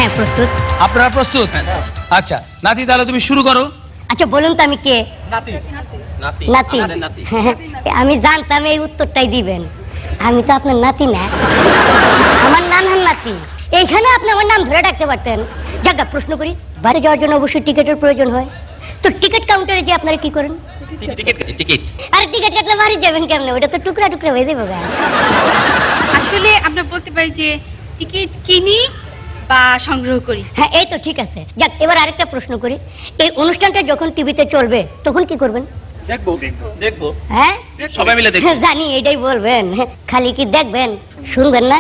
হ্যাঁ প্রস্তুত। আপনারা প্রস্তুত? আচ্ছা নাতি, তাহলে তুমি শুরু করো। আচ্ছা বলুন তো আমি কে? নাতি। নাতি? আমি জানতাম এই উত্তরটাই দিবেন। আমি তো আপনার নাতি না, আমার নানার নাতি। এইখানে আপনি আমার নাম ধরে ডাকতে পারতেন। যাক প্রশ্ন করি, বাড়ি যাওয়ার জন্য অবশ্যই টিকিটের প্রয়োজন হয়, তো টিকিট কাউন্টারে যে আপনারা কি করেন? আরে টিকিট কাটলে বাড়ি যাবেন কেমনে? ওটা তো টুকরা টুকরা হয়ে যাবে। আসলে আমরা বলতে পারি যে টিকিট কিনি বা সংগ্রহ করি। হ্যাঁ এই তো ঠিক আছে। যাক এবার আরেকটা প্রশ্ন করি, এই অনুষ্ঠানটা যখন টিভিতে চলবে তখন কি করবেন? দেখবো। হ্যাঁ সবাই মিলে দেখবো। জানি এটাই বলবেন, খালি কি দেখবেন, শুনবেন না?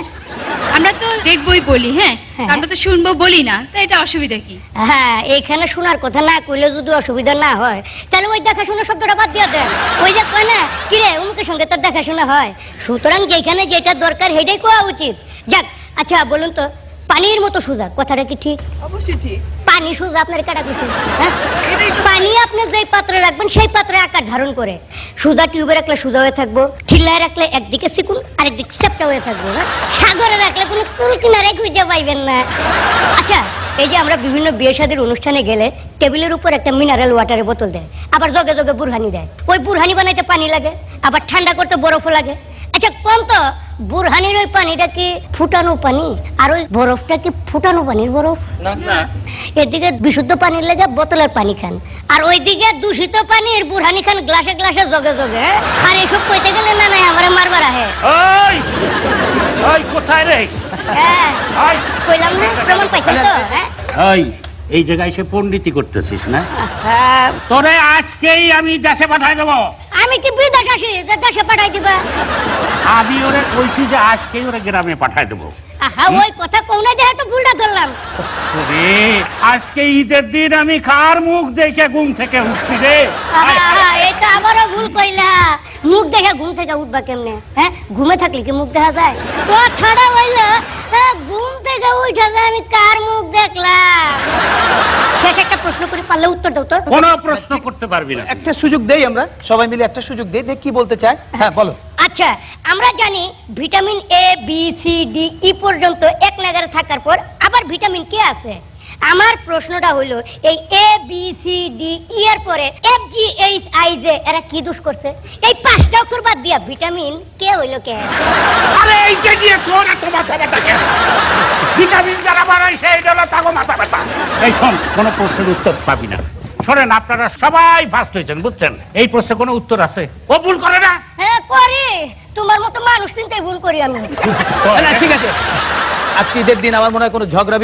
আমরা তো দেখবই বলি, হ্যাঁ আমরা তো শুনবো বলি না, তো এটা অসুবিধা কি? হ্যাঁ এইখানে শোনার কথা না কইলে যদি অসুবিধা না হয় তাহলে ওই দেখাশোনা শব্দটা বাদ দিয়ে দেন। ওই যে কয় না কিরে অমুকের সঙ্গে তোর দেখাশোনা হয়, সুতরাং যেখানে যেটা দরকার সেটাই কোয়া উচিত। যাক আচ্ছা বলুন তো, পানির মতো সোজা, কথাটা কি ঠিক? অবশ্যই ঠিক। পানি সোজা আপনার কাটা কইছে? হ্যাঁ পানি আপনি যেই পাত্রে রাখবেন সেই পাত্রে আকার ধারণ করে। সোজা টিউবে রাখলে সোজা হয়ে থাকবো, ঠিল্লায় রাখলে একদিকে চিকুন আরেকদিকে চ্যাপ্টা হয়ে থাকবো। সাগরে রাখলে কোনো কুল কিনারে খুঁজে পাইবেন না। আচ্ছা এই যে আমরা বিভিন্ন বিয়ে শাদীর অনুষ্ঠানে গেলে টেবিলের উপর একটা মিনারেল ওয়াটারের বোতল দেয়, আবার জগে জগে বুরহানি দেয়। ওই বুরহানি বানাইতে পানি লাগে, আবার ঠান্ডা করতে বরফও লাগে। আচ্ছা কোন তো বুরহানির ওই পানিটা কি ফুটানো পানি, আর ওই বরফটা কি ফুটানো পানির বরফ? না। এদিকে বিশুদ্ধ পানির লেগে বোতলের পানি খান, আর ওইদিকে দূষিত পানির বুরহানি খান গ্লাসে গ্লাসে জগে জগে। আর এসব কইতে গেলে না নাই আমার মারবার আহে। ওই ওই কোথায় রে? হ্যাঁ কইলাম না, প্রমাণ পাইছেন তো? হ্যাঁ ওই এই জায়গায় এসে পণ্ডিতি করতেছিস না? হ্যাঁ তোরে আজকেই আমি দেশে পাঠাই দেবো। আমি কি বিদেশ আসি যে দেশে পাঠাই দিবা? আমি ওরে কইছি যে আজকেই ওরে গ্রামে পাঠাই দেবো। আহা ওই কথা কোনা দেখে তো ভুলটা ধরলাম। ওরে আজকে ঈদের দিন আমি কার মুখ দেখে ঘুম থেকে উঠছি রে? এটা আবারও ভুল কইলা। মুখ দেখে ঘুম থেকে উঠবা কেমনে? হ্যাঁ ঘুমে থাকলে কি মুখ দেখা যায়? কথাটা হইল ঘুম থেকে উঠে যে আমি কার মুখ দেখলাম। শেষ একটা প্রশ্ন করে পারলে উত্তর দাও তো। কোনো প্রশ্ন করতে পারবি না। একটা সুযোগ দেই, আমরা সবাই মিলে একটা সুযোগ দেই, দেখ কি বলতে চায়। হ্যাঁ বলো। আচ্ছা আমরা জানি vitamin A B C D E পর্যন্ত এক নাগারে থাকার পর আবার ভিটামিন কে আছে। আমার প্রশ্নটা হইলো এই এ বি সি ডি ই এর পরে F G H I J এরা কি দোষ করছে? এই পাঁচটা অক্ষর বাদ দিয়া ভিটামিন কে হইলো কে? আরে এইটা দিয়ে তোর এত মাথা ব্যথা কেন? ভিটামিন যারা বানাইছে এটা হলো তাগো মাথা ব্যথা। এই শোন, কোনো প্রশ্নের উত্তর পাবি না। শোনেন আপনারা সবাই ফার্স্ট হয়েছেন, বুঝছেন? এই প্রশ্নে কোনো উত্তর আছে? ও ভুল করে না? হ্যাঁ করি, তোমার মতো মানুষ চিন্তাই ভুল করি আমি। ঠিক আছে, আজকে ঈদের দিন আমার মনে হয় কোনো ঝগড়া